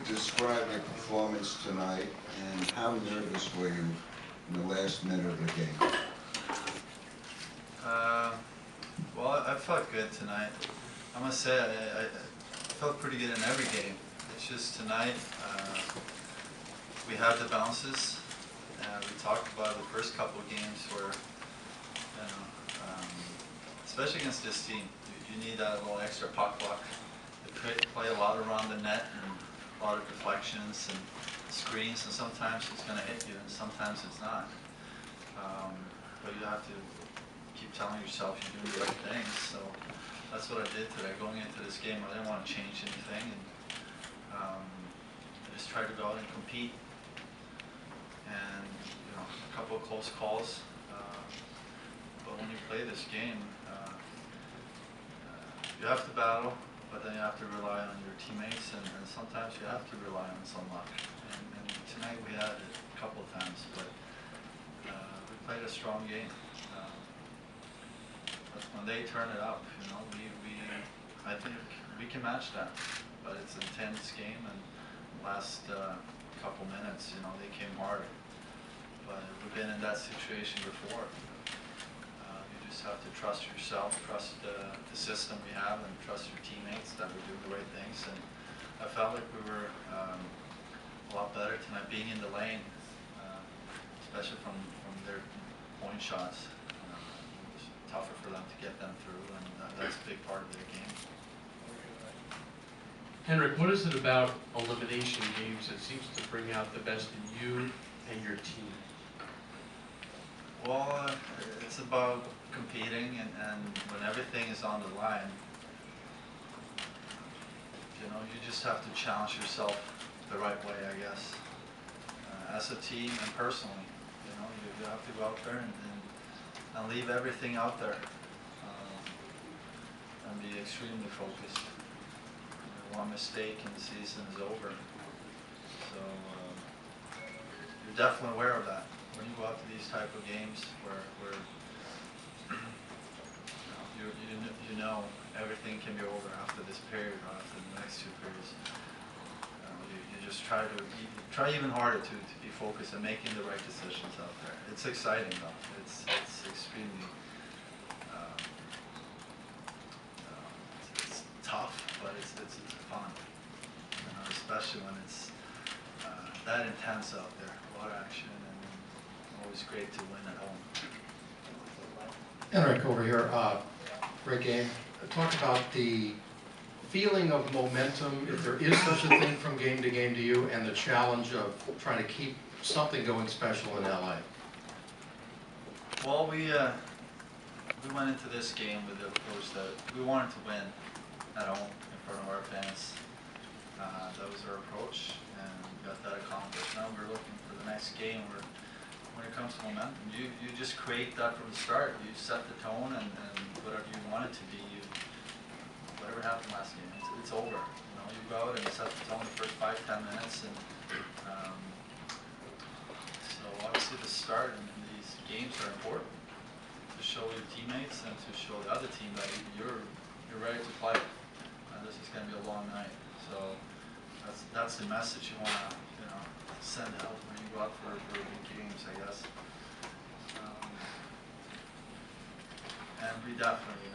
could describe your performance tonight, and how nervous were you in the last minute of the game? Well, I felt good tonight. I must say I felt pretty good in every game. It's just tonight we had the bounces. We talked about the first couple of games where, especially against this team, you need that little extra puck luck. They play a lot around the net and a lot of deflections and screens, and sometimes it's going to hit you and sometimes it's not. But you have to keep telling yourself you're doing the right things. So that's what I did today. Going into this game, I didn't want to change anything, and I just tried to go out and compete. And a couple of close calls. But when you play this game, you have to battle, but then you have to rely on your teammates, and sometimes you have to rely on some luck. And tonight we had it a couple of times, but we played a strong game. But when they turn it up, I think we can match that. But it's an intense game, and last couple minutes, they came hard. But we've been in that situation before. You just have to trust yourself, trust the system we have, and trust your teammates that we're doing the right things. And I felt like we were a lot better tonight being in the lane, especially from their point shots. It was tougher for them to get them through, and that's a big part of their game. Henrik, what is it about elimination games that seems to bring out the best in you and your team? Well, it's about competing, and when everything is on the line, you just have to challenge yourself the right way, I guess. As a team and personally, you have to go out there and leave everything out there, and be extremely focused. One mistake and the season is over. So you're definitely aware of that when you go out to these type of games where you know everything can be over after this period or after the next two periods. You just try even harder to be focused and making the right decisions out there. It's exciting though. It's extremely it's tough, but it's fun. Especially when it's that intense out there. A lot of action, and always great to win at home. Henrik, over here, great game. Talk about the feeling of momentum, if there is such a thing from game to you, and the challenge of trying to keep something going special in LA. Well, we went into this game with the approach that we wanted to win at home in front of our fans. That was our approach, and we got that accomplished. Now we're looking for the next game where, when it comes to momentum, you just create that from the start. You set the tone, and whatever you want it to be, whatever happened last game, it's over. You go out and set the tone the first 5-10 minutes, and so obviously the start in these games are important to show your teammates and to show the other team that you're ready to play, and this is going to be a long night. So that's the message you want to send out when you go out for big games, I guess. And we definitely,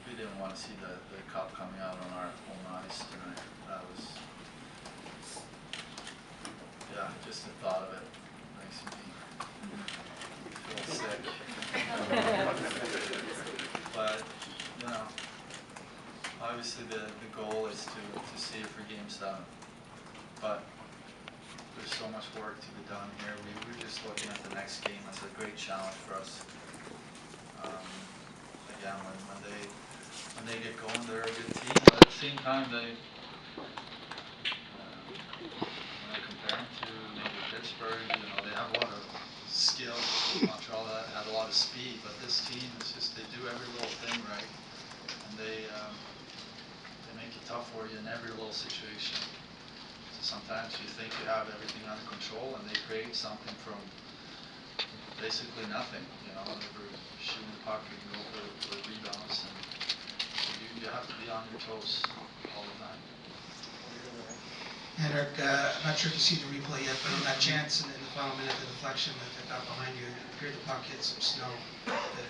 we didn't want to see the cup coming out on our own ice tonight. That was, just the thought of it makes me feel sick. But, obviously the goal is to see it for Game 7. But there's so much work to be done here. We're just looking at the next game as a great challenge for us. Again, when they get going, they're a good team. But at the same time, when I compare them to maybe Pittsburgh, they have a lot of skill. Montreal had a lot of speed, but this team is just, they do every little thing right, and they make it tough for you in every little situation. So sometimes you think you have everything under control, and they create something from basically nothing. They're shooting the puck, you can go for rebounds, and so you have to be on your toes all the time. Henrik, I'm not sure if you've seen the replay yet, but on that chance in the final minute, the deflection that got behind you, it appeared the puck hit some snow.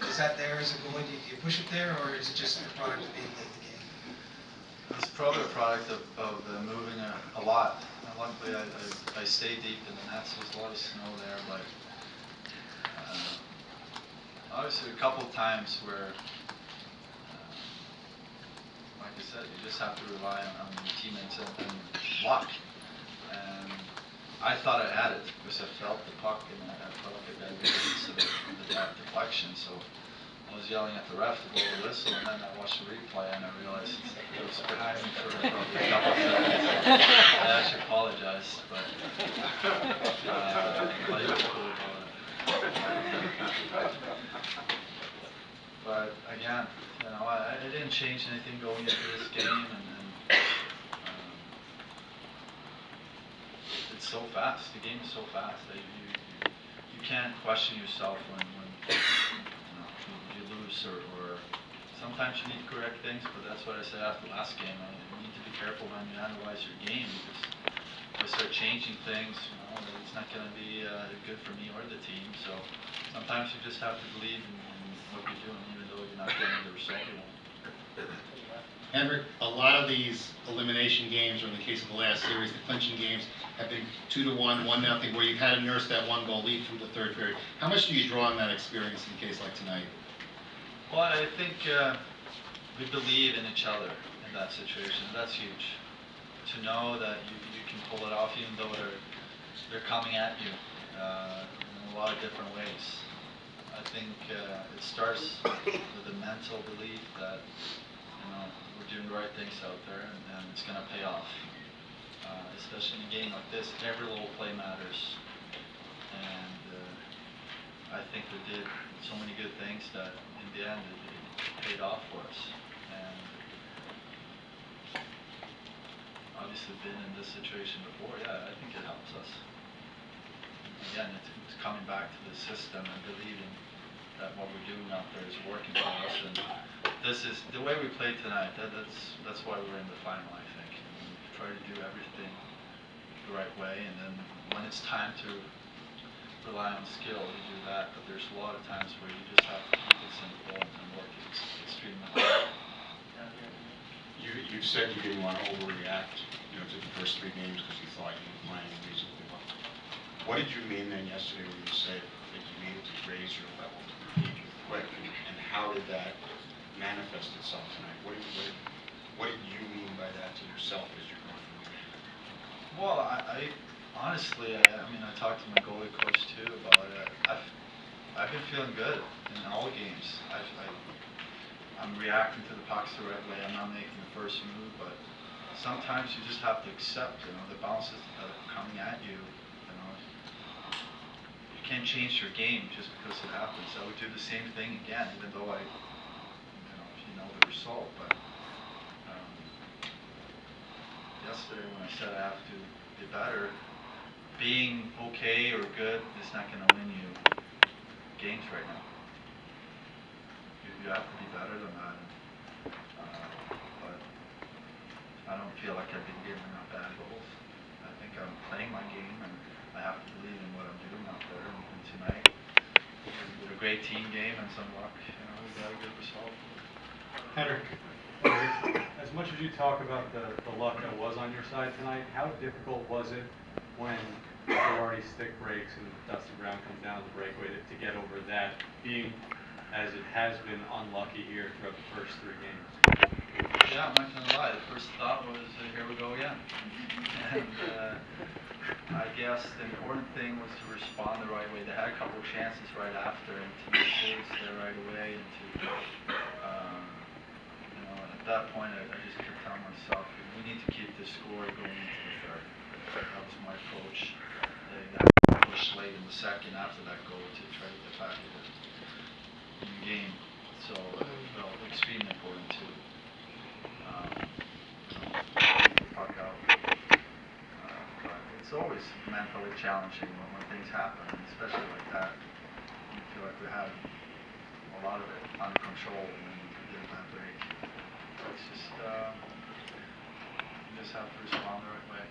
Is that there as a goalie? Do you push it there, or is it just a product of being late in the game? It's probably a product of moving a lot. And luckily, I stayed deep in the net, so there's a lot of snow there. But obviously, a couple of times where, like I said, you just have to rely on your teammates and luck. And I thought I had it because I felt the puck and I felt like I got good hits of the deflection. So I was yelling at the ref to blow the whistle, and then I watched the replay and I realized it was behind me for probably a couple of seconds. I actually apologized, but he was cool about it. But again, you know, I didn't change anything going into this game, and it's so fast. The game is so fast that you can't question yourself when you lose or sometimes you need to correct things. But that's what I said after the last game. You need to be careful when you analyze your game, because if I start changing things, you know, it's not going to be good for me or the team. So sometimes you just have to believe in what you're doing, even though you're not getting the result you want. Henrik, a lot of these elimination games, or in the case of the last series, the clinching games, have been 2-1, 1-0, where you've had to nurse that one goal lead through the third period. How much do you draw on that experience in a case like tonight? Well, I think we believe in each other in that situation. That's huge. To know that you can pull it off, even though they're coming at you in a lot of different ways. I think it starts with a mental belief that, you know, we're doing the right things out there, and it's going to pay off. Especially in a game like this, every little play matters, and I think we did so many good things that in the end it paid off for us. And obviously been in this situation before, yeah, I think it helps us. Again, it's coming back to the system and believing that what we're doing out there is working for us, and this is the way we played tonight. That's why we're in the final, I think. We try to do everything the right way, and then when it's time to rely on skill, you do that. But there's a lot of times where you just have to keep it simple and work extremely hard. You said you didn't want to overreact, you know, to the first 3 games because you thought you were playing reasonably well. What did you mean then yesterday when you said that you needed to raise your level to compete quick, and how did that manifest itself tonight? What did you mean by that to yourself as you're going through the game? Well, I honestly, I mean, I talked to my goalie coach too about it. I've been feeling good in all games. I'm reacting to the pucks the right way. I'm not making the first move, but sometimes you just have to accept, you know, the bounces that are coming at you. You know, you can't change your game just because it happens. I would do the same thing again, even though you know the result. But yesterday when I said I have to be better, being okay or good is not going to win you games right now. You have to be better than that. But I don't feel like I've been giving up bad goals. I think I'm playing my game, and I have to believe in what I'm doing out there. And tonight, with a great team game and some luck, you know, we got a good result. Henrik, as much as you talk about the luck that was on your side tonight, how difficult was it when Girardi's stick breaks and Dustin Brown comes down the breakaway to get over that, being as it has been unlucky here throughout the first 3 games? Yeah, I'm not going to lie. The first thought was, here we go again. And I guess the important thing was to respond the right way. They had a couple of chances right after, and to make saves there right away, and to, you know, at that point, I just kept telling myself, we need to keep this score going into the third. That was my approach. They had to push late in the second after that goal to try to get back in the game. So it felt extremely important to keep the puck out. But it's always mentally challenging when things happen, especially like that. You feel like we had a lot of it under control, and then we get a bad break. It's just, you just have to respond the right way.